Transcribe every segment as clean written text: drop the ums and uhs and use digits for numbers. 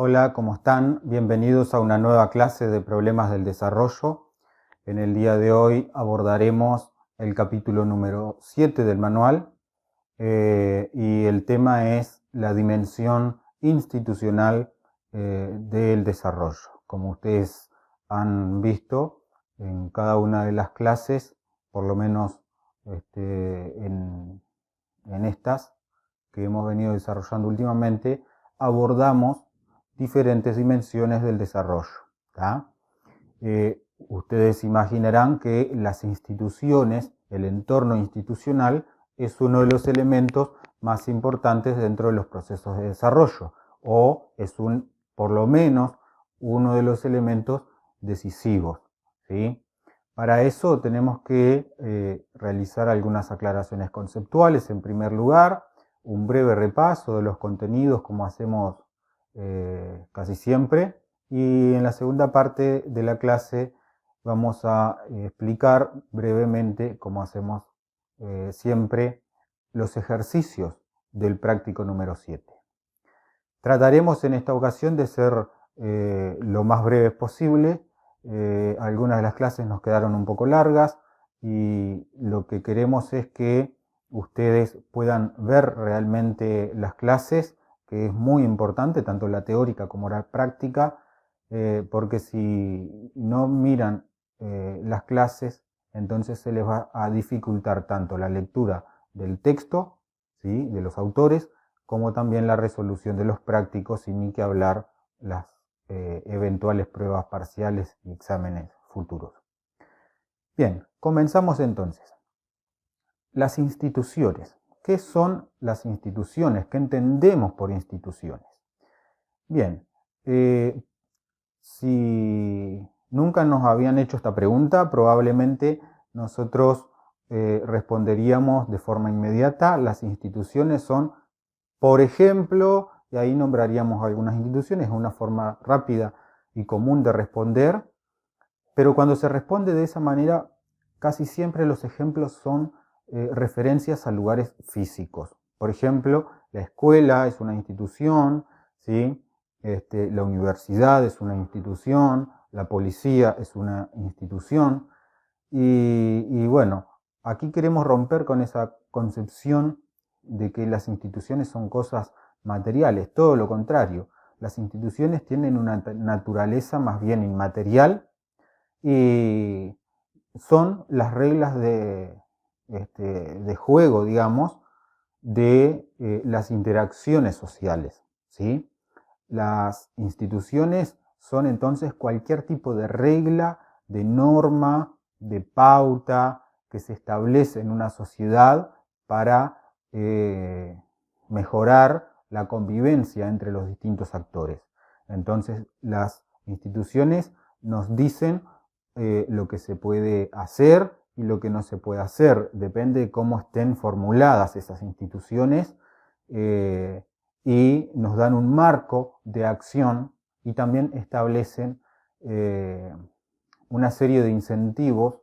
Hola, ¿cómo están? Bienvenidos a una nueva clase de problemas del desarrollo. En el día de hoy abordaremos el capítulo número 7 del manual y el tema es la dimensión institucional del desarrollo. Como ustedes han visto en cada una de las clases, por lo menos en estas que hemos venido desarrollando últimamente, abordamos diferentes dimensiones del desarrollo. Ustedes imaginarán que las instituciones, el entorno institucional, es uno de los elementos más importantes dentro de los procesos de desarrollo, o es por lo menos uno de los elementos decisivos, ¿sí? Para eso tenemos que realizar algunas aclaraciones conceptuales. En primer lugar, un breve repaso de los contenidos, como hacemos casi siempre, y en la segunda parte de la clase vamos a explicar brevemente, como hacemos siempre, los ejercicios del práctico número 7. Trataremos en esta ocasión de ser lo más breves posible. Algunas de las clases nos quedaron un poco largas y lo que queremos es que ustedes puedan ver realmente las clases, que es muy importante, tanto la teórica como la práctica, porque si no miran las clases, entonces se les va a dificultar tanto la lectura del texto, ¿sí?, de los autores, como también la resolución de los prácticos, y ni que hablar las eventuales pruebas parciales y exámenes futuros. Bien, comenzamos entonces. Las instituciones. ¿Qué son las instituciones? ¿Qué entendemos por instituciones? Bien, si nunca nos habían hecho esta pregunta, probablemente nosotros responderíamos de forma inmediata: las instituciones son, por ejemplo, y ahí nombraríamos algunas instituciones, es una forma rápida y común de responder, pero cuando se responde de esa manera, casi siempre los ejemplos son referencias a lugares físicos. Por ejemplo, la escuela es una institución, ¿sí? La universidad es una institución, la policía es una institución, y bueno, aquí queremos romper con esa concepción de que las instituciones son cosas materiales. Todo lo contrario, las instituciones tienen una naturaleza más bien inmaterial y son las reglas de juego, digamos, de las interacciones sociales, ¿sí? Las instituciones son entonces cualquier tipo de regla, de norma, de pauta que se establece en una sociedad para mejorar la convivencia entre los distintos actores. Entonces, las instituciones nos dicen lo que se puede hacer y lo que no se puede hacer. Depende de cómo estén formuladas esas instituciones, y nos dan un marco de acción y también establecen una serie de incentivos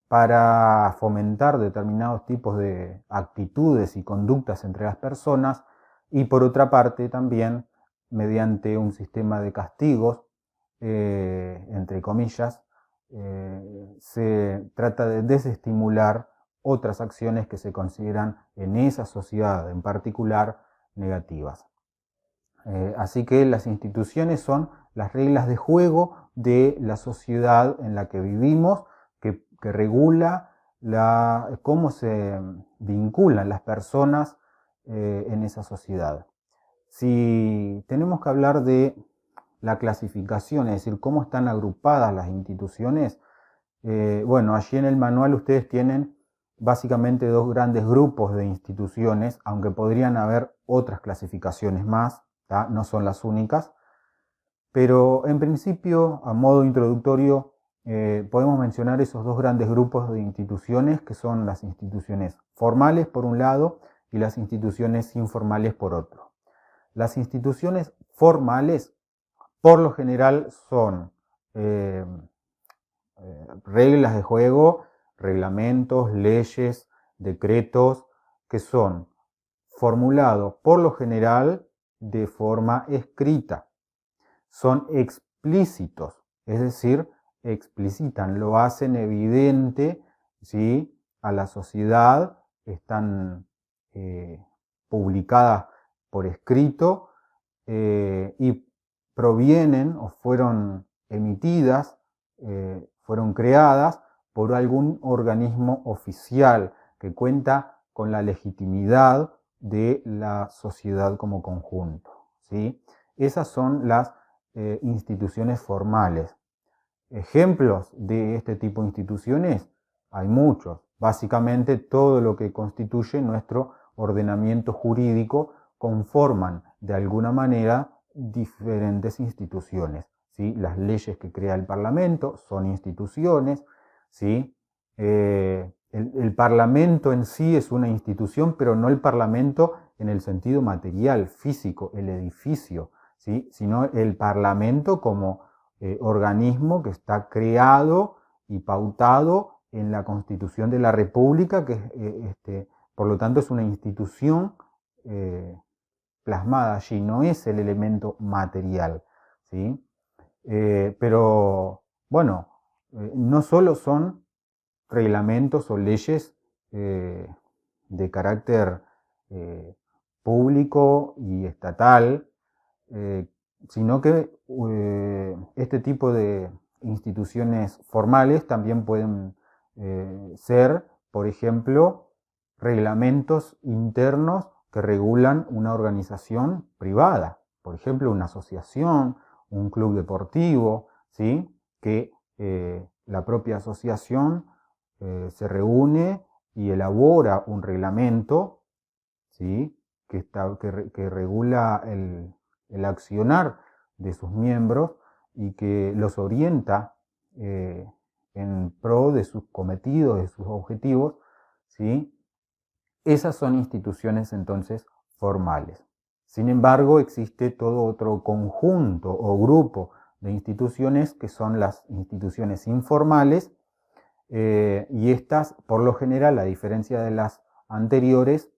para fomentar determinados tipos de actitudes y conductas entre las personas, y por otra parte también mediante un sistema de castigos, entre comillas, se trata de desestimular otras acciones que se consideran en esa sociedad en particular negativas. Así que las instituciones son las reglas de juego de la sociedad en la que vivimos, que regula cómo se vinculan las personas en esa sociedad. Si tenemos que hablar de la clasificación, es decir, cómo están agrupadas las instituciones, bueno, allí en el manual ustedes tienen básicamente dos grandes grupos de instituciones, aunque podrían haber otras clasificaciones más, ¿tá? No son las únicas, pero en principio, a modo introductorio, podemos mencionar esos dos grandes grupos de instituciones, que son las instituciones formales por un lado y las instituciones informales por otro. Las instituciones formales, por lo general, son reglas de juego, reglamentos, leyes, decretos, que son formulados por lo general de forma escrita, son explícitos, es decir, explicitan, lo hacen evidente, ¿sí?, a la sociedad, están publicadas por escrito y provienen o fueron emitidas, fueron creadas por algún organismo oficial que cuenta con la legitimidad de la sociedad como conjunto, ¿sí? Esas son las instituciones formales. Ejemplos de este tipo de instituciones hay muchos. Básicamente todo lo que constituye nuestro ordenamiento jurídico conforman de alguna manera diferentes instituciones, ¿sí? Las leyes que crea el Parlamento son instituciones, ¿sí? El Parlamento en sí es una institución, pero no el Parlamento en el sentido material, físico, el edificio, ¿sí?, sino el Parlamento como organismo que está creado y pautado en la Constitución de la República, que por lo tanto es una institución plasmada allí, no es el elemento material, ¿sí? Pero bueno, no solo son reglamentos o leyes de carácter público y estatal, sino que este tipo de instituciones formales también pueden ser, por ejemplo, reglamentos internos que regulan una organización privada, por ejemplo, una asociación, un club deportivo, ¿sí?, que la propia asociación se reúne y elabora un reglamento, ¿sí?, que regula el accionar de sus miembros y que los orienta en pro de sus cometidos, de sus objetivos, ¿sí? Esas son instituciones entonces formales. Sin embargo, existe todo otro conjunto o grupo de instituciones que son las instituciones informales, y estas, por lo general, a diferencia de las anteriores,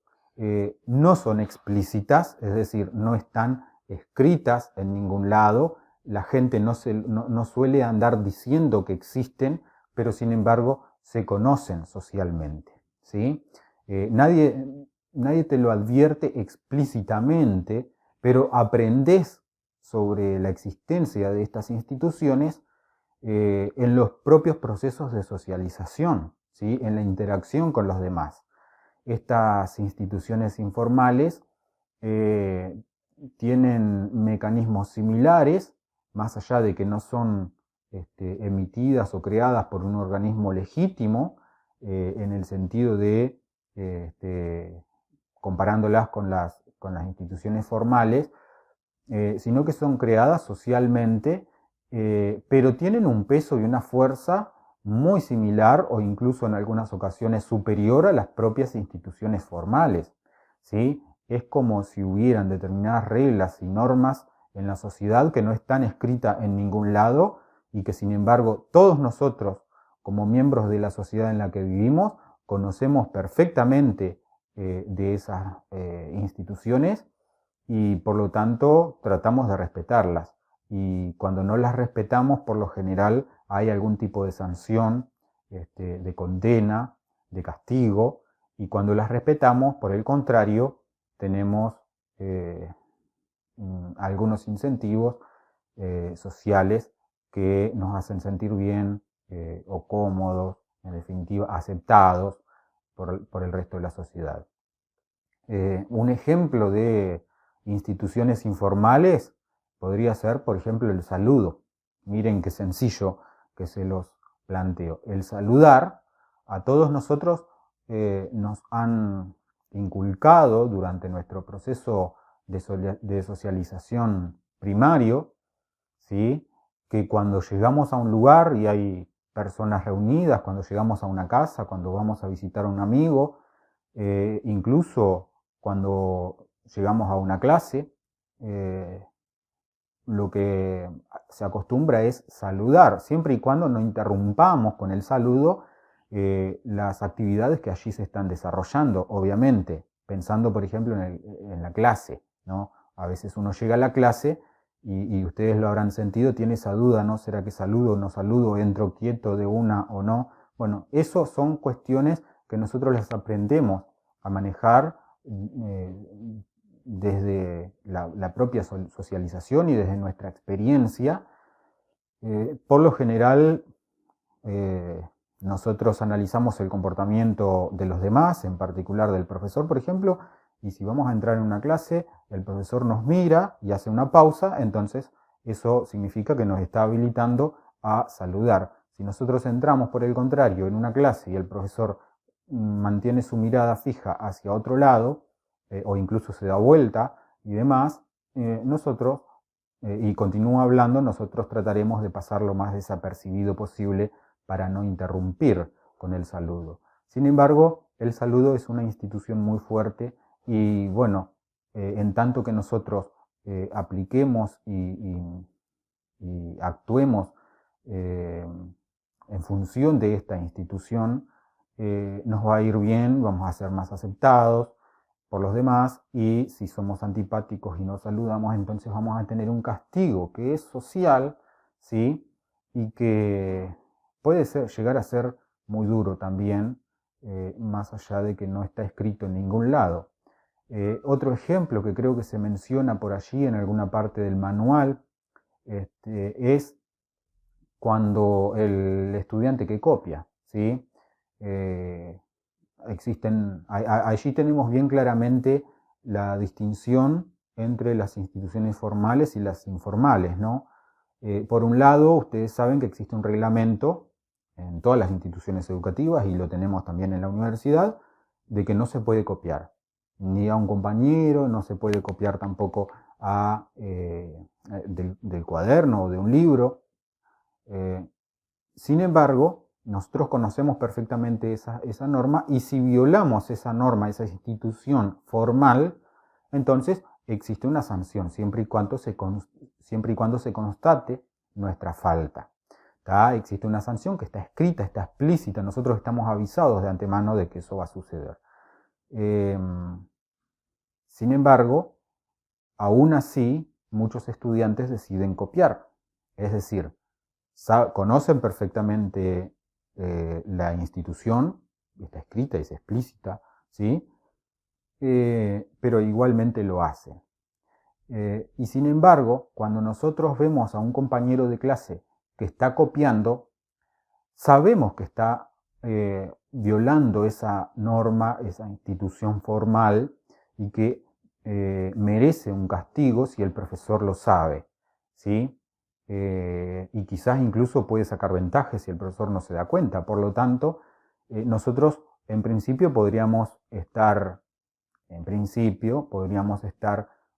no son explícitas, es decir, no están escritas en ningún lado, la gente no suele andar diciendo que existen, pero sin embargo se conocen socialmente, ¿sí? Nadie te lo advierte explícitamente, pero aprendes sobre la existencia de estas instituciones en los propios procesos de socialización, ¿sí?, en la interacción con los demás. Estas instituciones informales tienen mecanismos similares, más allá de que no son emitidas o creadas por un organismo legítimo, en el sentido de, comparándolas con las instituciones formales, sino que son creadas socialmente, pero tienen un peso y una fuerza muy similar o incluso en algunas ocasiones superior a las propias instituciones formales, ¿sí? Es como si hubieran determinadas reglas y normas en la sociedad que no están escritas en ningún lado y que sin embargo todos nosotros, como miembros de la sociedad en la que vivimos, conocemos perfectamente de esas instituciones y por lo tanto tratamos de respetarlas. Y cuando no las respetamos, por lo general hay algún tipo de sanción, de condena, de castigo, y cuando las respetamos, por el contrario, tenemos algunos incentivos sociales que nos hacen sentir bien o cómodos, en definitiva, aceptados por el resto de la sociedad. Un ejemplo de instituciones informales podría ser, por ejemplo, el saludo. Miren qué sencillo que se los planteo. El saludar, a todos nosotros nos han inculcado durante nuestro proceso de socialización primario, ¿sí?, que cuando llegamos a un lugar y hay personas reunidas, cuando llegamos a una casa, cuando vamos a visitar a un amigo, incluso cuando llegamos a una clase, lo que se acostumbra es saludar, siempre y cuando no interrumpamos con el saludo las actividades que allí se están desarrollando, obviamente, pensando por ejemplo en la clase, ¿no? A veces uno llega a la clase y ustedes lo habrán sentido, tiene esa duda, ¿no? ¿Será que saludo o no saludo? ¿Entro quieto de una o no? Bueno, eso son cuestiones que nosotros las aprendemos a manejar desde la propia socialización y desde nuestra experiencia. Por lo general, nosotros analizamos el comportamiento de los demás, en particular del profesor, por ejemplo, y si vamos a entrar en una clase, el profesor nos mira y hace una pausa, entonces eso significa que nos está habilitando a saludar. Si nosotros entramos, por el contrario, en una clase y el profesor mantiene su mirada fija hacia otro lado, o incluso se da vuelta y demás, nosotros, y continúa hablando, nosotros trataremos de pasar lo más desapercibido posible para no interrumpir con el saludo. Sin embargo, el saludo es una institución muy fuerte y bueno, en tanto que nosotros apliquemos y actuemos en función de esta institución, nos va a ir bien, vamos a ser más aceptados por los demás, y si somos antipáticos y no saludamos, entonces vamos a tener un castigo que es social, ¿sí? Y que puede llegar a ser muy duro también, más allá de que no está escrito en ningún lado. Otro ejemplo que creo que se menciona por allí en alguna parte del manual es cuando el estudiante que copia, ¿sí? Allí tenemos bien claramente la distinción entre las instituciones formales y las informales, ¿no? Por un lado, ustedes saben que existe un reglamento en todas las instituciones educativas, y lo tenemos también en la universidad, de que no se puede copiar ni a un compañero, no se puede copiar tampoco del cuaderno o de un libro. Sin embargo, nosotros conocemos perfectamente esa norma, y si violamos esa norma, esa institución formal, entonces existe una sanción, siempre y cuando se constate nuestra falta. Existe una sanción que está escrita, está explícita, nosotros estamos avisados de antemano de que eso va a suceder. Sin embargo, aún así, muchos estudiantes deciden copiar, es decir, conocen perfectamente la institución, está escrita y es explícita, ¿sí? Pero igualmente lo hacen. Y sin embargo, cuando nosotros vemos a un compañero de clase que está copiando, sabemos que está violando esa norma, esa institución formal, y que merece un castigo si el profesor lo sabe, ¿sí? Y quizás incluso puede sacar ventaja si el profesor no se da cuenta. Por lo tanto, nosotros en principio podríamos estar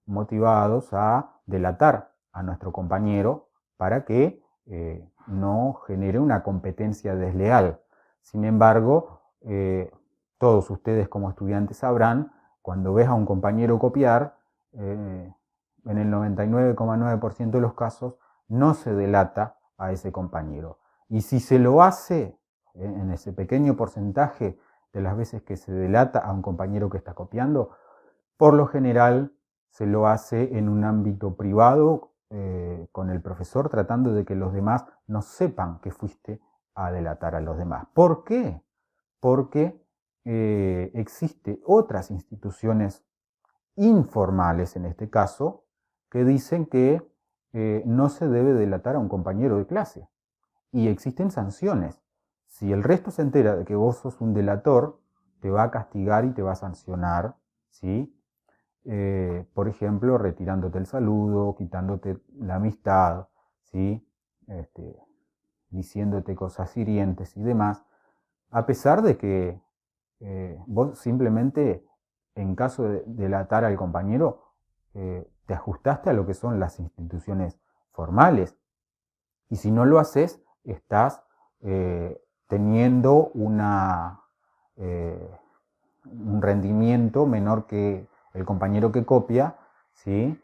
motivados a delatar a nuestro compañero para que no genere una competencia desleal. Sin embargo, todos ustedes como estudiantes sabrán, cuando ves a un compañero copiar, en el 99,9% de los casos no se delata a ese compañero. Y si se lo hace, en ese pequeño porcentaje de las veces que se delata a un compañero que está copiando, por lo general se lo hace en un ámbito privado con el profesor, tratando de que los demás no sepan que fuiste a delatar a los demás. ¿Por qué? Porque existe otras instituciones informales, en este caso, que dicen que no se debe delatar a un compañero de clase. Y existen sanciones. Si el resto se entera de que vos sos un delator, te va a castigar y te va a sancionar, ¿sí? Por ejemplo, retirándote el saludo, quitándote la amistad, ¿sí? Diciéndote cosas hirientes y demás, a pesar de que vos simplemente, en caso de delatar al compañero, te ajustaste a lo que son las instituciones formales. Y si no lo haces, estás teniendo un rendimiento menor que el compañero que copia, ¿sí?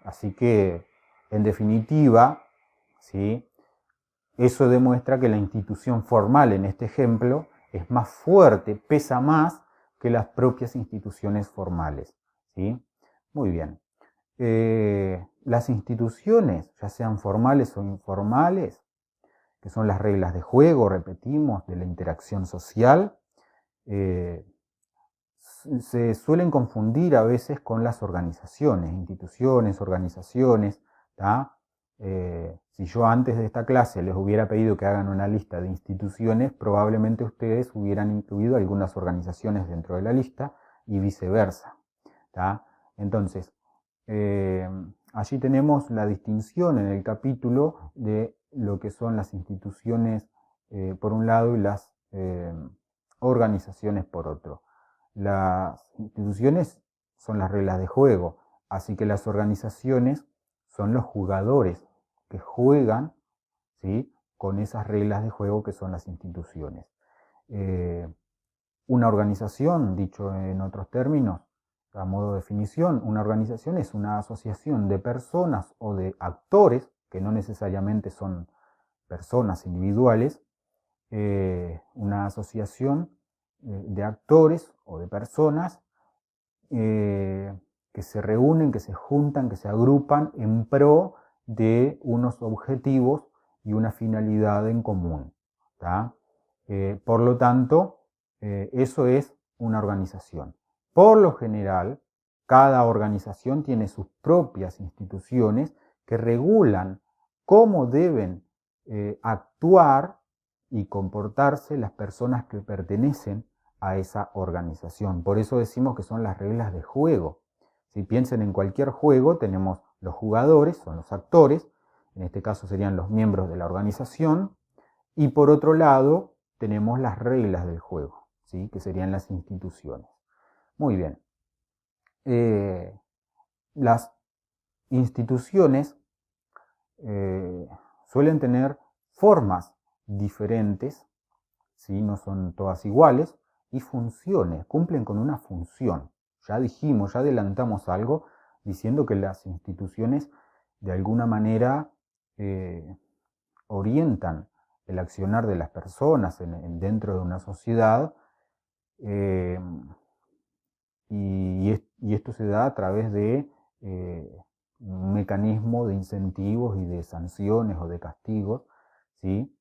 Así que, en definitiva, ¿sí? Eso demuestra que la institución formal, en este ejemplo, es más fuerte, pesa más que las propias instituciones formales, ¿sí? Muy bien. las instituciones, ya sean formales o informales, que son las reglas de juego, repetimos, de la interacción social, se suelen confundir a veces con las organizaciones, instituciones, organizaciones. Si yo antes de esta clase les hubiera pedido que hagan una lista de instituciones, probablemente ustedes hubieran incluido algunas organizaciones dentro de la lista y viceversa. Entonces, allí tenemos la distinción en el capítulo de lo que son las instituciones por un lado y las organizaciones por otro. Las instituciones son las reglas de juego, así que las organizaciones son los jugadores que juegan, ¿sí?, con esas reglas de juego que son las instituciones. Una organización, dicho en otros términos, a modo de definición, una organización es una asociación de personas o de actores, que no necesariamente son personas individuales, una asociación de actores o de personas que se reúnen, que se juntan, que se agrupan en pro de unos objetivos y una finalidad en común. Por lo tanto, eso es una organización. Por lo general, cada organización tiene sus propias instituciones que regulan cómo deben actuar y comportarse las personas que pertenecen a esa organización. Por eso decimos que son las reglas de juego. Si piensen en cualquier juego, tenemos los jugadores, son los actores, en este caso serían los miembros de la organización, y por otro lado tenemos las reglas del juego, ¿sí?, que serían las instituciones. Muy bien. Las instituciones suelen tener formas diferentes, ¿sí?, no son todas iguales, y funciones, cumplen con una función. Ya dijimos, ya adelantamos algo diciendo que las instituciones de alguna manera orientan el accionar de las personas dentro de una sociedad, y esto se da a través de un mecanismo de incentivos y de sanciones o de castigos, ¿sí?,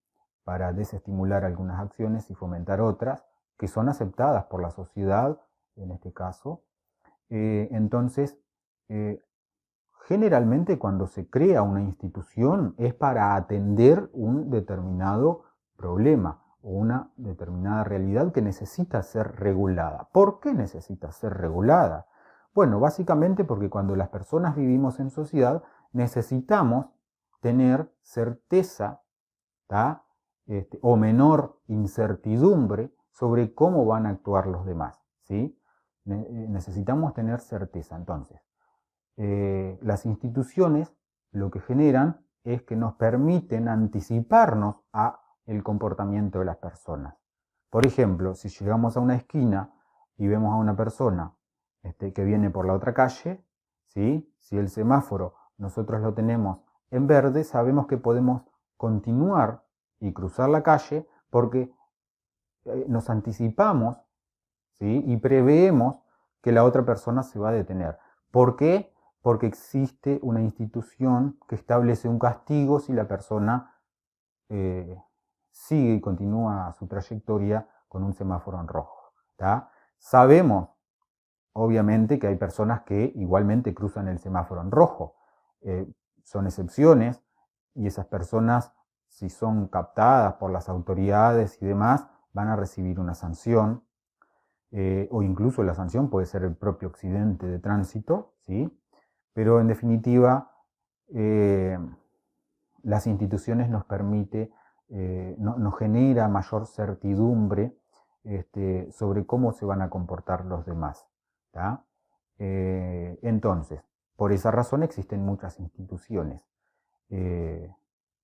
para desestimular algunas acciones y fomentar otras que son aceptadas por la sociedad, en este caso. Entonces, generalmente cuando se crea una institución es para atender un determinado problema o una determinada realidad que necesita ser regulada. ¿Por qué necesita ser regulada? Bueno, básicamente porque cuando las personas vivimos en sociedad necesitamos tener certeza, o menor incertidumbre sobre cómo van a actuar los demás, ¿sí? Necesitamos tener certeza. Entonces, las instituciones lo que generan es que nos permiten anticiparnos a el comportamiento de las personas. Por ejemplo, si llegamos a una esquina y vemos a una persona que viene por la otra calle, ¿sí?, si el semáforo nosotros lo tenemos en verde, sabemos que podemos continuar y cruzar la calle porque nos anticipamos, ¿sí?, y preveemos que la otra persona se va a detener. ¿Por qué? Porque existe una institución que establece un castigo si la persona sigue y continúa su trayectoria con un semáforo en rojo. Sabemos, obviamente, que hay personas que igualmente cruzan el semáforo en rojo. Son excepciones y esas personas, si son captadas por las autoridades y demás, van a recibir una sanción, o incluso la sanción puede ser el propio accidente de tránsito, ¿sí? Pero en definitiva, las instituciones nos permite, nos genera mayor certidumbre sobre cómo se van a comportar los demás. Entonces, por esa razón existen muchas instituciones.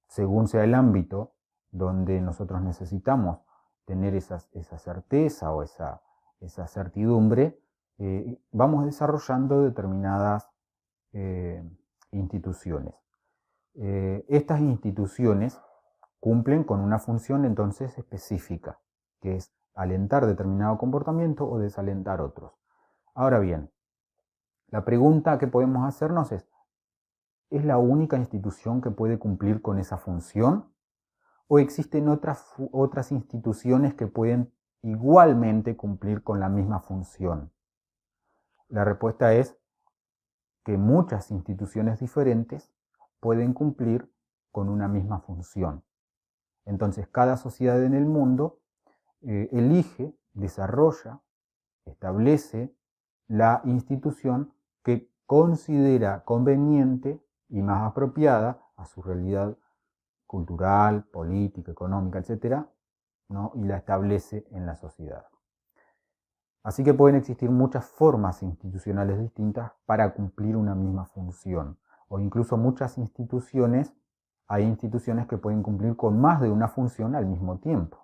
Según sea el ámbito donde nosotros necesitamos tener esa certeza o esa certidumbre, vamos desarrollando determinadas instituciones. Estas instituciones cumplen con una función entonces específica, que es alentar determinado comportamiento o desalentar otros. Ahora bien, la pregunta que podemos hacernos es, es la única institución que puede cumplir con esa función? ¿O existen otras instituciones que pueden igualmente cumplir con la misma función? La respuesta es que muchas instituciones diferentes pueden cumplir con una misma función. Entonces, cada sociedad en el mundo elige, desarrolla, establece la institución que considera conveniente y más apropiada a su realidad cultural, política, económica, etc., ¿no? Y la establece en la sociedad. Así que pueden existir muchas formas institucionales distintas para cumplir una misma función, o incluso muchas instituciones, hay instituciones que pueden cumplir con más de una función al mismo tiempo.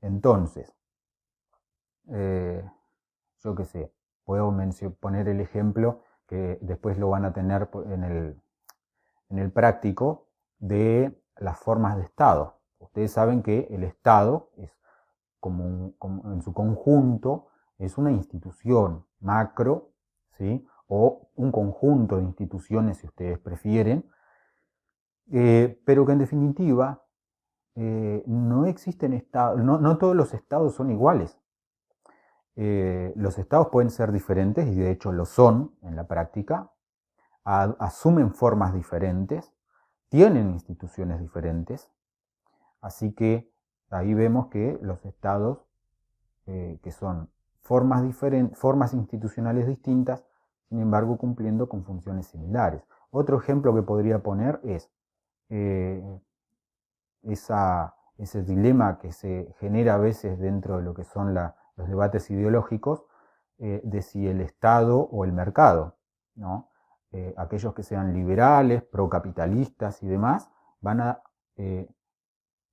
Entonces, yo qué sé, puedo poner el ejemplo que después lo van a tener en el práctico de las formas de Estado. Ustedes saben que el Estado es como en su conjunto es una institución macro, ¿sí? O un conjunto de instituciones, si ustedes prefieren, pero que en definitiva no existen estados, no todos los estados son iguales. Los estados pueden ser diferentes, y de hecho lo son en la práctica, asumen formas diferentes, tienen instituciones diferentes, así que ahí vemos que los estados, que son formas institucionales distintas, sin embargo cumpliendo con funciones similares. Otro ejemplo que podría poner es ese dilema que se genera a veces dentro de lo que son los debates ideológicos, de si el Estado o el mercado, ¿no? Aquellos que sean liberales, procapitalistas y demás, van a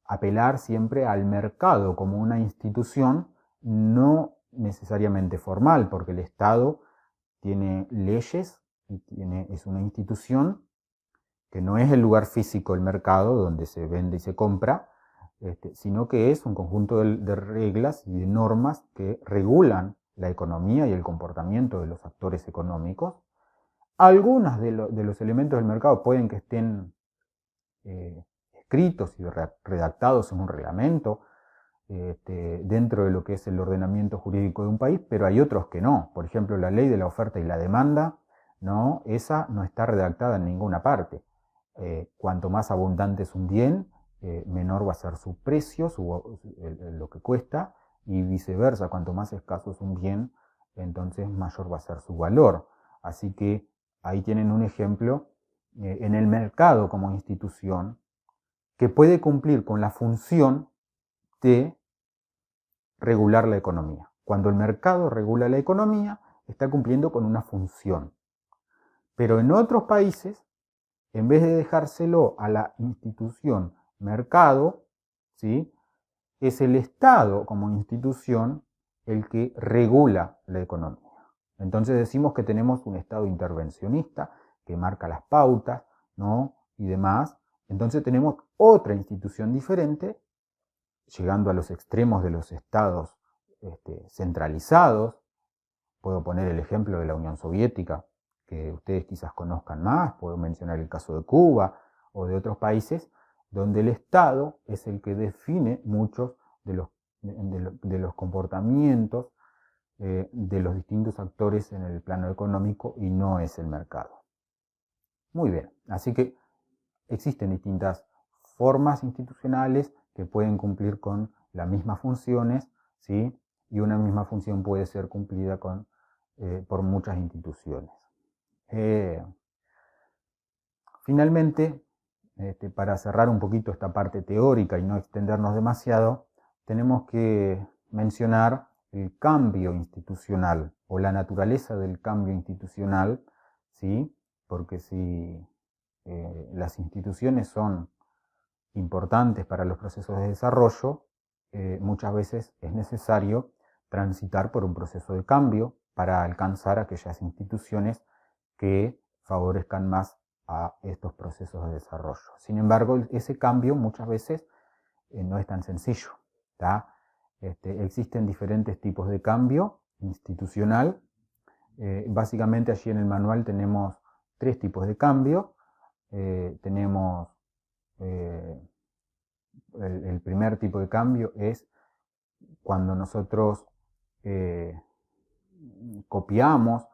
apelar siempre al mercado como una institución no necesariamente formal, porque el Estado tiene leyes y es una institución que no es el lugar físico del mercado donde se vende y se compra, sino que es un conjunto de reglas y de normas que regulan la economía y el comportamiento de los actores económicos. Algunos de los elementos del mercado pueden que estén escritos y redactados en un reglamento, dentro de lo que es el ordenamiento jurídico de un país, pero hay otros que no. Por ejemplo, la ley de la oferta y la demanda, ¿no? Esa no está redactada en ninguna parte. Cuanto más abundante es un bien, menor va a ser su precio, lo que cuesta, y viceversa, cuanto más escaso es un bien, entonces mayor va a ser su valor. Así que ahí tienen un ejemplo en el mercado como institución que puede cumplir con la función de regular la economía. Cuando el mercado regula la economía, está cumpliendo con una función. Pero en otros países, en vez de dejárselo a la institución mercado, ¿sí? Es el Estado como institución el que regula la economía. Entonces decimos que tenemos un Estado intervencionista que marca las pautas, ¿no? Y demás. Entonces tenemos otra institución diferente, llegando a los extremos de los estados centralizados. Puedo poner el ejemplo de la Unión Soviética, que ustedes quizás conozcan más, puedo mencionar el caso de Cuba o de otros países, donde el Estado es el que define muchos de los comportamientos de los distintos actores en el plano económico y no es el mercado. Muy bien, así que existen distintas formas institucionales que pueden cumplir con las mismas funciones, ¿sí? Y una misma función puede ser cumplida por muchas instituciones. Finalmente, para cerrar un poquito esta parte teórica y no extendernos demasiado, tenemos que mencionar el cambio institucional o la naturaleza del cambio institucional, ¿sí? Porque si las instituciones son importantes para los procesos de desarrollo, muchas veces es necesario transitar por un proceso de cambio para alcanzar aquellas instituciones que favorezcan más a estos procesos de desarrollo. Sin embargo, ese cambio muchas veces no es tan sencillo. Existen diferentes tipos de cambio institucional. Básicamente allí en el manual tenemos 3 tipos de cambio. Tenemos el primer tipo de cambio es cuando nosotros copiamos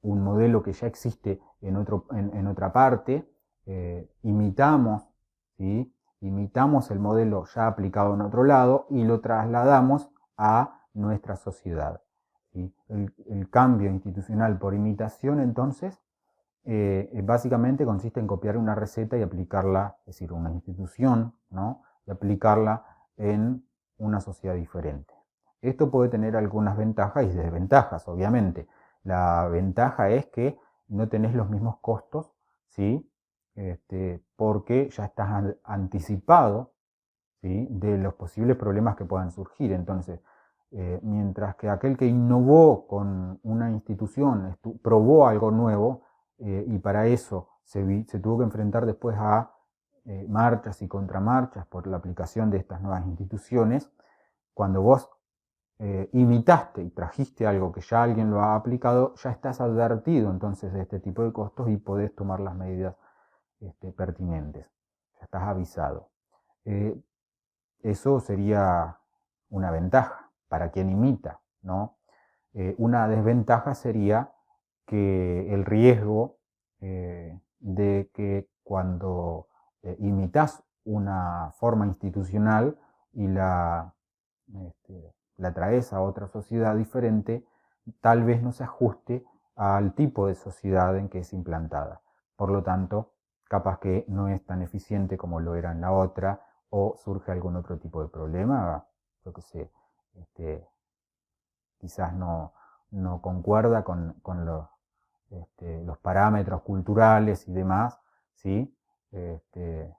un modelo que ya existe en otra parte, imitamos, ¿sí? Imitamos el modelo ya aplicado en otro lado y lo trasladamos a nuestra sociedad, ¿sí? El cambio institucional por imitación, entonces, básicamente consiste en copiar una receta y aplicarla, es decir, una institución, ¿no? Y aplicarla en una sociedad diferente. Esto puede tener algunas ventajas y desventajas, obviamente. La ventaja es que no tenés los mismos costos, ¿sí? Porque ya estás anticipado, ¿sí? De los posibles problemas que puedan surgir. Entonces, mientras que aquel que innovó con una institución, probó algo nuevo, y para eso se tuvo que enfrentar después a marchas y contramarchas por la aplicación de estas nuevas instituciones, cuando vos imitaste y trajiste algo que ya alguien lo ha aplicado, ya estás advertido entonces de este tipo de costos y podés tomar las medidas pertinentes. Ya estás avisado. Eso sería una ventaja para quien imita, ¿no? Una desventaja sería que el riesgo de que cuando imitas una forma institucional y la traes a otra sociedad diferente, tal vez no se ajuste al tipo de sociedad en que es implantada. Por lo tanto, capaz que no es tan eficiente como lo era en la otra, o surge algún otro tipo de problema, yo que sé, quizás no concuerda con los parámetros culturales y demás, ¿sí? De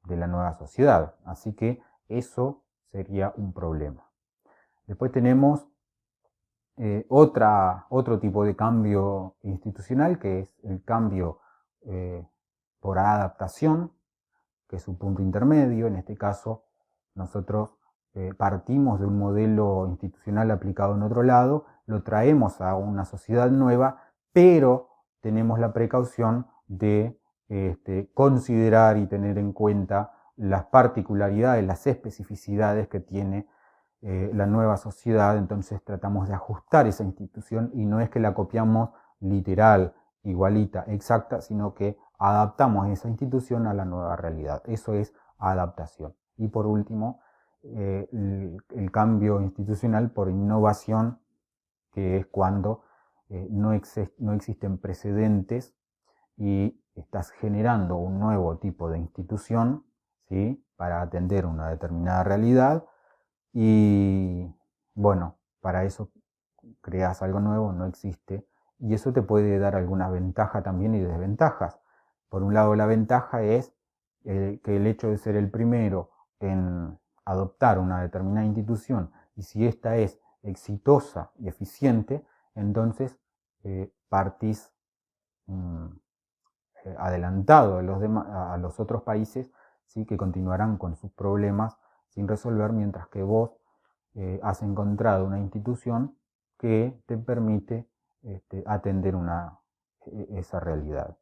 la nueva sociedad. Así que eso sería un problema. Después tenemos otro tipo de cambio institucional, que es el cambio por adaptación, que es un punto intermedio. En este caso, nosotros partimos de un modelo institucional aplicado en otro lado, lo traemos a una sociedad nueva, pero tenemos la precaución de considerar y tener en cuenta las particularidades, las especificidades que tiene la nueva sociedad. Entonces tratamos de ajustar esa institución y no es que la copiamos literal, igualita, exacta, sino que adaptamos esa institución a la nueva realidad. Eso es adaptación. Y por último, el cambio institucional por innovación, que es cuando no existen precedentes y estás generando un nuevo tipo de institución, ¿sí? Para atender una determinada realidad. Y bueno, para eso creas algo nuevo, no existe, y eso te puede dar algunas ventajas también y desventajas. Por un lado, la ventaja es que el hecho de ser el primero en adoptar una determinada institución, y si ésta es exitosa y eficiente, entonces partís adelantado a los otros países, ¿sí? Que continuarán con sus problemas sin resolver, mientras que vos has encontrado una institución que te permite atender esa realidad.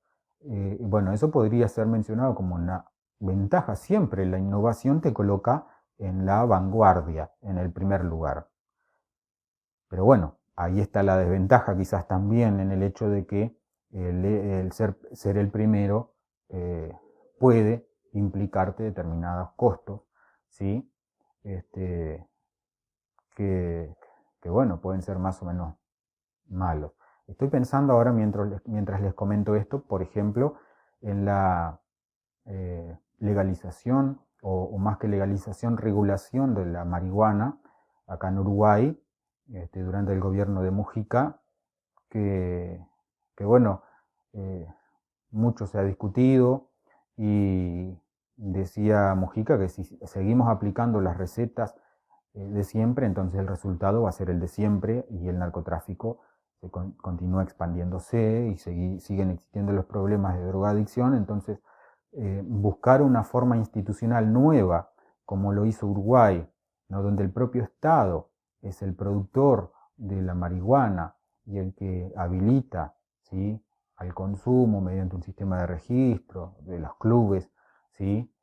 Bueno, eso podría ser mencionado como una ventaja. Siempre la innovación te coloca en la vanguardia, en el primer lugar. Pero bueno, ahí está la desventaja quizás también en el hecho de que el ser el primero puede implicarte determinados costos, ¿sí? Que, que bueno, pueden ser más o menos malos. Estoy pensando ahora mientras les comento esto, por ejemplo, en la legalización o más que legalización, regulación de la marihuana acá en Uruguay durante el gobierno de Mujica, que bueno, mucho se ha discutido y decía Mujica que si seguimos aplicando las recetas de siempre, entonces el resultado va a ser el de siempre y el narcotráfico continúa expandiéndose y siguen existiendo los problemas de drogadicción. Entonces buscar una forma institucional nueva, como lo hizo Uruguay, ¿no? Donde el propio Estado es el productor de la marihuana y el que habilita, ¿sí?, al consumo mediante un sistema de registro de los clubes, ¿sí?,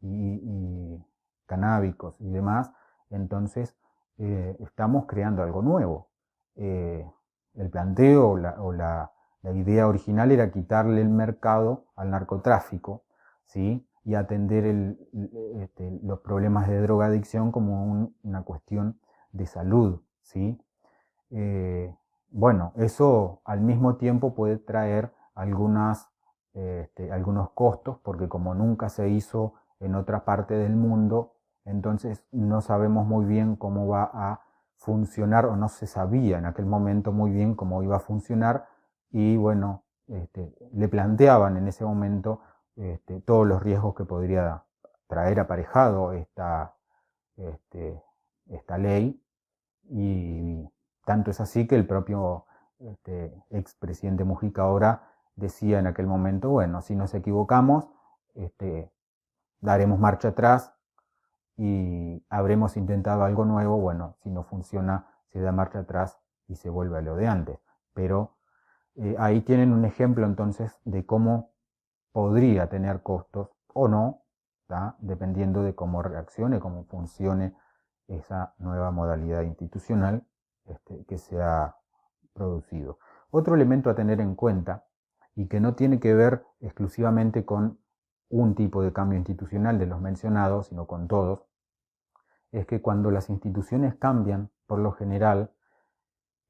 y canábicos y demás, entonces estamos creando algo nuevo. El planteo la idea original era quitarle el mercado al narcotráfico, ¿sí?, y atender los problemas de drogadicción como una cuestión de salud, ¿sí? Bueno, eso al mismo tiempo puede traer algunos costos, porque como nunca se hizo en otra parte del mundo, entonces no sabemos muy bien cómo va a funcionar, o no se sabía en aquel momento muy bien cómo iba a funcionar, y bueno, le planteaban en ese momento todos los riesgos que podría traer aparejado esta ley, y tanto es así que el propio expresidente Mujica ahora decía en aquel momento, bueno, si nos equivocamos, daremos marcha atrás y habremos intentado algo nuevo, bueno, si no funciona, se da marcha atrás y se vuelve a lo de antes. Pero ahí tienen un ejemplo entonces de cómo podría tener costos o no, ¿tá?, dependiendo de cómo reaccione, cómo funcione esa nueva modalidad institucional que se ha producido. Otro elemento a tener en cuenta, y que no tiene que ver exclusivamente con un tipo de cambio institucional de los mencionados, sino con todos, es que cuando las instituciones cambian, por lo general,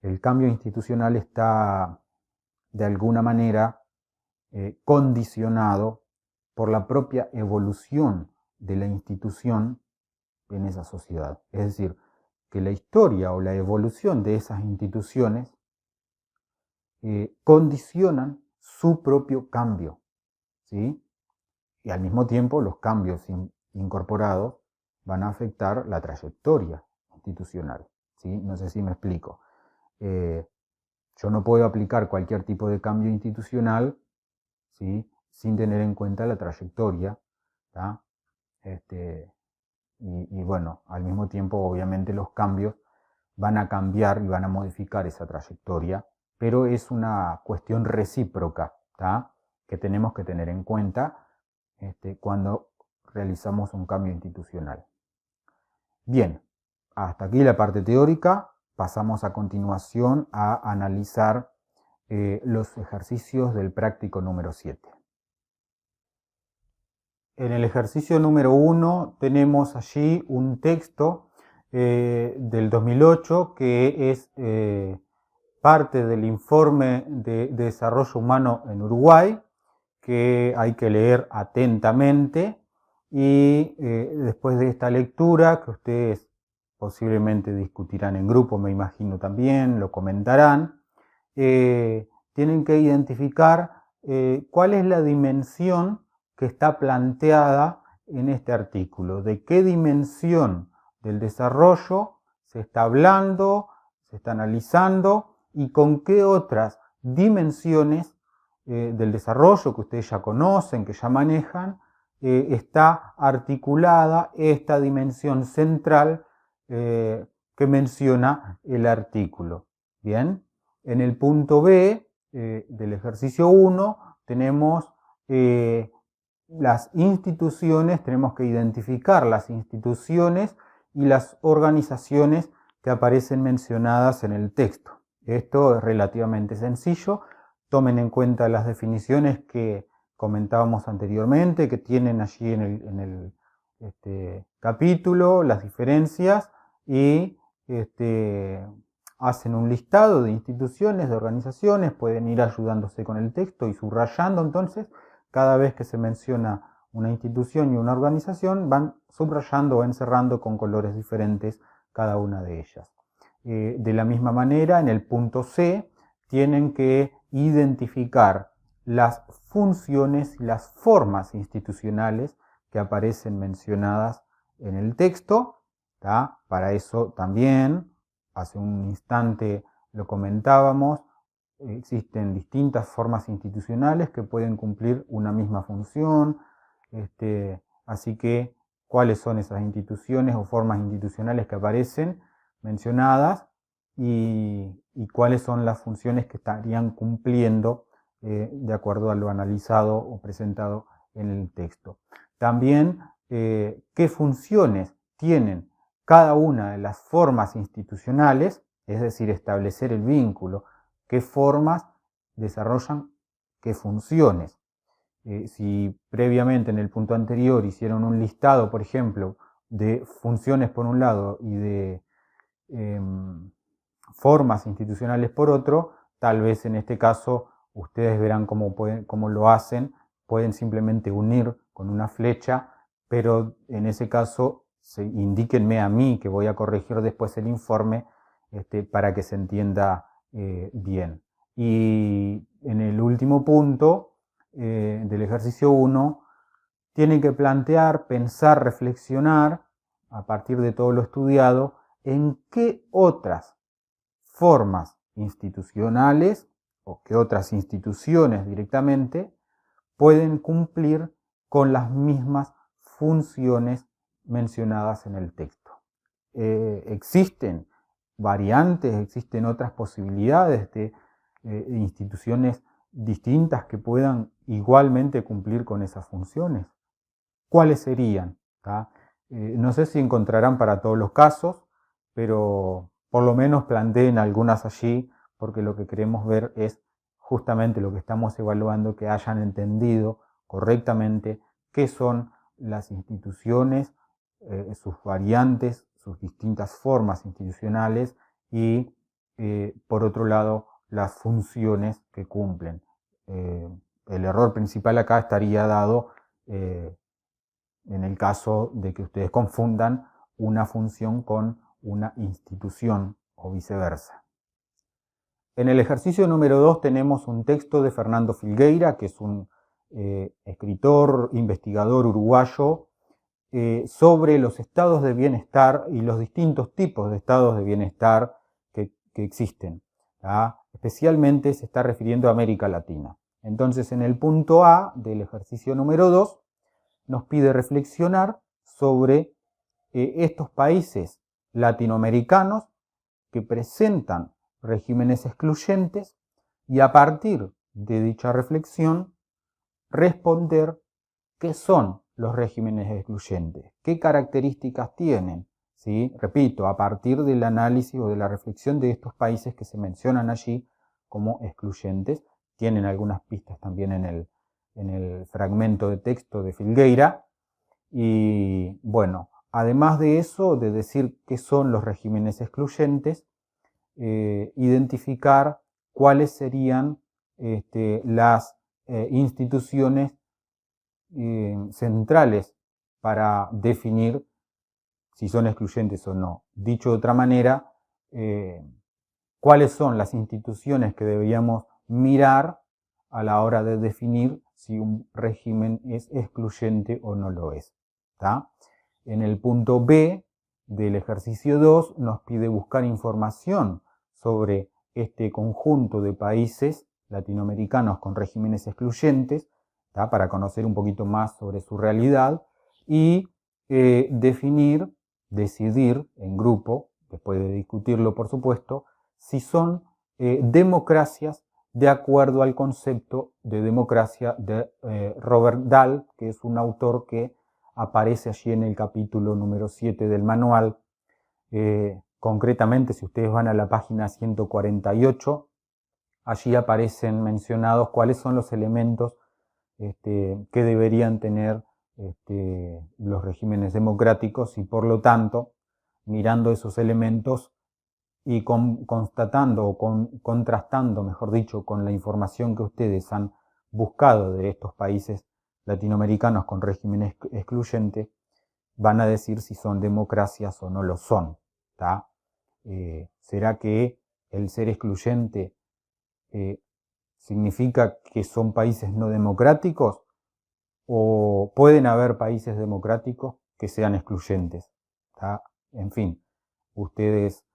el cambio institucional está de alguna manera condicionado por la propia evolución de la institución en esa sociedad. Es decir, que la historia o la evolución de esas instituciones condicionan su propio cambio, ¿sí? Y al mismo tiempo los cambios incorporados van a afectar la trayectoria institucional, ¿sí? No sé si me explico. Yo no puedo aplicar cualquier tipo de cambio institucional, ¿sí?, sin tener en cuenta la trayectoria, ¿tá? Y bueno, al mismo tiempo obviamente los cambios van a cambiar y van a modificar esa trayectoria, pero es una cuestión recíproca, ¿tá?, que tenemos que tener en cuenta cuando realizamos un cambio institucional. Bien, hasta aquí la parte teórica. Pasamos a continuación a analizar los ejercicios del práctico número 7. En el ejercicio número 1 tenemos allí un texto del 2008 que es parte del informe de desarrollo humano en Uruguay, que hay que leer atentamente, y después de esta lectura, que ustedes posiblemente discutirán en grupo, me imagino también, lo comentarán, tienen que identificar cuál es la dimensión que está planteada en este artículo, de qué dimensión del desarrollo se está hablando, se está analizando, y con qué otras dimensiones del desarrollo que ustedes ya conocen, que ya manejan, está articulada esta dimensión central que menciona el artículo. Bien, en el punto B del ejercicio 1 tenemos las instituciones, tenemos que identificar las instituciones y las organizaciones que aparecen mencionadas en el texto. Esto es relativamente sencillo. Tomen en cuenta las definiciones que comentábamos anteriormente, que tienen allí en el capítulo, las diferencias, y hacen un listado de instituciones, de organizaciones, pueden ir ayudándose con el texto y subrayando. Entonces, cada vez que se menciona una institución y una organización, van subrayando o encerrando con colores diferentes cada una de ellas. De la misma manera, en el punto C, tienen que identificar las funciones y las formas institucionales que aparecen mencionadas en el texto, ¿tá? Para eso también, hace un instante lo comentábamos, existen distintas formas institucionales que pueden cumplir una misma función, así que, ¿cuáles son esas instituciones o formas institucionales que aparecen mencionadas? y cuáles son las funciones que estarían cumpliendo de acuerdo a lo analizado o presentado en el texto. También qué funciones tienen cada una de las formas institucionales, es decir, establecer el vínculo, qué formas desarrollan qué funciones. Si previamente en el punto anterior hicieron un listado, por ejemplo, de funciones por un lado y de formas institucionales por otro, tal vez en este caso ustedes verán cómo lo hacen, pueden simplemente unir con una flecha, pero en ese caso indíquenme a mí que voy a corregir después el informe para que se entienda bien. Y en el último punto del ejercicio 1, tienen que plantear, pensar, reflexionar, a partir de todo lo estudiado, en qué otras formas institucionales o qué otras instituciones directamente pueden cumplir con las mismas funciones mencionadas en el texto. Existen variantes, existen otras posibilidades de instituciones distintas que puedan igualmente cumplir con esas funciones. ¿Cuáles serían? No sé si encontrarán para todos los casos, pero por lo menos planteen algunas allí, porque lo que queremos ver es justamente lo que estamos evaluando, que hayan entendido correctamente qué son las instituciones, sus variantes, sus distintas formas institucionales y, por otro lado, las funciones que cumplen. El error principal acá estaría dado en el caso de que ustedes confundan una función con una institución o viceversa. En el ejercicio número 2 tenemos un texto de Fernando Filgueira, que es un escritor, investigador uruguayo, sobre los estados de bienestar y los distintos tipos de estados de bienestar que existen. Especialmente se está refiriendo a América Latina. Entonces, en el punto A del ejercicio número 2, nos pide reflexionar sobre estos países latinoamericanos que presentan regímenes excluyentes y a partir de dicha reflexión responder qué son los regímenes excluyentes, qué características tienen. ¿Sí? Repito, a partir del análisis o de la reflexión de estos países que se mencionan allí como excluyentes, tienen algunas pistas también en el fragmento de texto de Filgueira. Y bueno, además de eso, de decir qué son los regímenes excluyentes, identificar cuáles serían las instituciones centrales para definir si son excluyentes o no. Dicho de otra manera, cuáles son las instituciones que deberíamos mirar a la hora de definir si un régimen es excluyente o no lo es. ¿Tá? En el punto B del ejercicio 2 nos pide buscar información sobre este conjunto de países latinoamericanos con regímenes excluyentes, ¿tá? Para conocer un poquito más sobre su realidad y decidir en grupo, después de discutirlo por supuesto, si son democracias de acuerdo al concepto de democracia de Robert Dahl, que es un autor que aparece allí en el capítulo número 7 del manual. Concretamente, si ustedes van a la página 148, allí aparecen mencionados cuáles son los elementos que deberían tener los regímenes democráticos y por lo tanto, mirando esos elementos y constatando o contrastando, mejor dicho, con la información que ustedes han buscado de estos países latinoamericanos con régimen excluyente, van a decir si son democracias o no lo son. ¿Será que el ser excluyente significa que son países no democráticos? ¿O pueden haber países democráticos que sean excluyentes? En fin, ustedes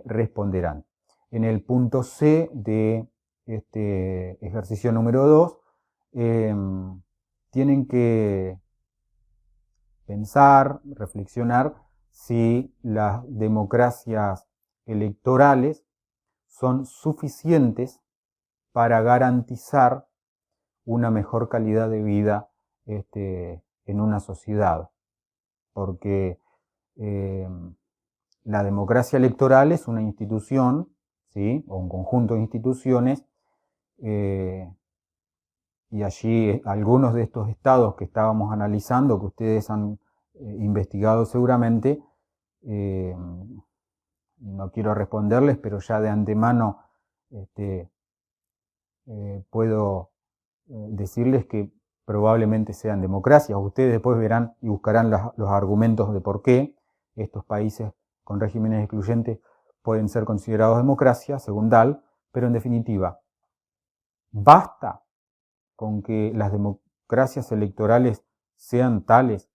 responderán. En el punto C de este ejercicio número 2, tienen que pensar, reflexionar si las democracias electorales son suficientes para garantizar una mejor calidad de vida en una sociedad. Porque la democracia electoral es una institución, ¿sí? O un conjunto de instituciones, y allí algunos de estos estados que estábamos analizando, que ustedes han investigado seguramente, no quiero responderles, pero ya de antemano puedo decirles que probablemente sean democracias. Ustedes después verán y buscarán los argumentos de por qué estos países con regímenes excluyentes pueden ser considerados democracias, según Dahl, pero en definitiva, basta con que las democracias electorales sean tales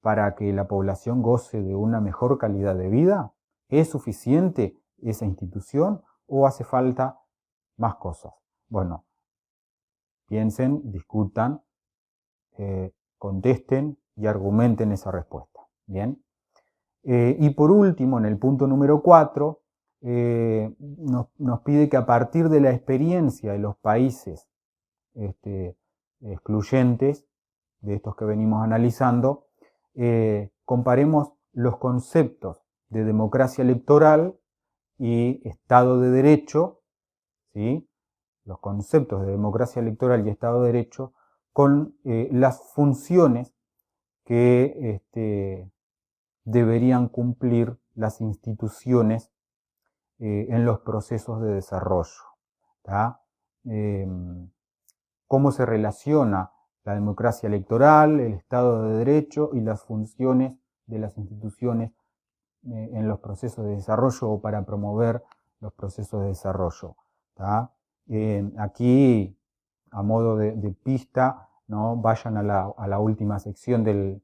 para que la población goce de una mejor calidad de vida. ¿Es suficiente esa institución o hace falta más cosas? Bueno, piensen, discutan, contesten y argumenten esa respuesta. Bien. Y por último, en el punto número 4, nos pide que a partir de la experiencia de los países excluyentes, de estos que venimos analizando, comparemos los conceptos de democracia electoral y Estado de Derecho, ¿sí? Los conceptos de democracia electoral y Estado de Derecho con las funciones que deberían cumplir las instituciones en los procesos de desarrollo. Cómo se relaciona la democracia electoral, el Estado de Derecho y las funciones de las instituciones en los procesos de desarrollo o para promover los procesos de desarrollo. Aquí, a modo de pista, ¿no? Vayan a la última sección del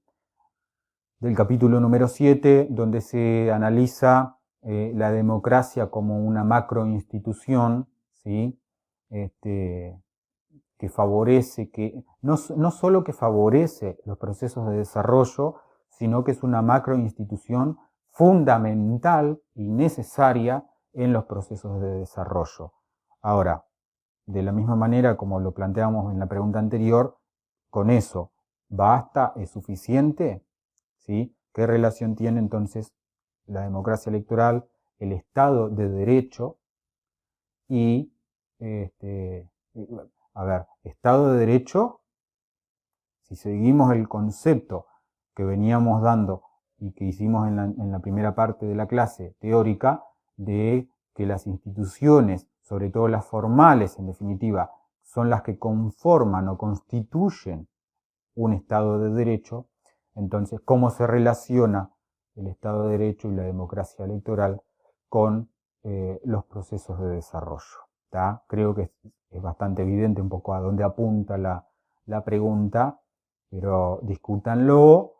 capítulo número 7, donde se analiza la democracia como una macroinstitución, ¿sí? Que favorece, no solo que favorece los procesos de desarrollo, sino que es una macroinstitución fundamental y necesaria en los procesos de desarrollo. Ahora, de la misma manera como lo planteamos en la pregunta anterior, con eso, ¿basta? ¿Es suficiente? ¿Sí? ¿Qué relación tiene entonces la democracia electoral, el Estado de Derecho y Estado de Derecho? Si seguimos el concepto que veníamos dando y que hicimos en la primera parte de la clase teórica, de que las instituciones, sobre todo las formales en definitiva, son las que conforman o constituyen un Estado de Derecho, entonces, ¿cómo se relaciona el Estado de Derecho y la democracia electoral con los procesos de desarrollo? Creo que es bastante evidente un poco a dónde apunta la pregunta, pero discútanlo,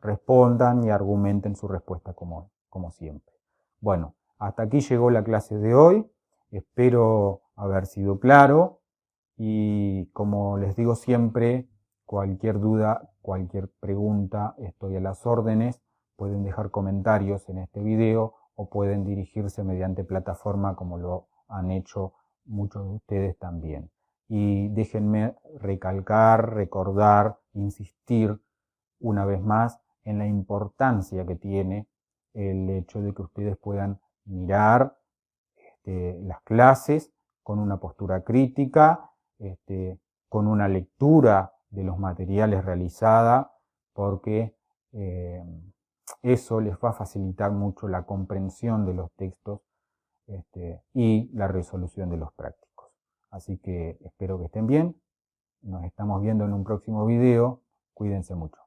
respondan y argumenten su respuesta como siempre. Bueno, hasta aquí llegó la clase de hoy. Espero haber sido claro y como les digo siempre, cualquier duda, cualquier pregunta, estoy a las órdenes. Pueden dejar comentarios en este video o pueden dirigirse mediante plataforma como lo han hecho muchos de ustedes también. Y déjenme recalcar, recordar, insistir una vez más en la importancia que tiene el hecho de que ustedes puedan mirar las clases con una postura crítica, con una lectura de los materiales realizada, porque eso les va a facilitar mucho la comprensión de los textos y la resolución de los prácticos. Así que espero que estén bien. Nos estamos viendo en un próximo video. Cuídense mucho.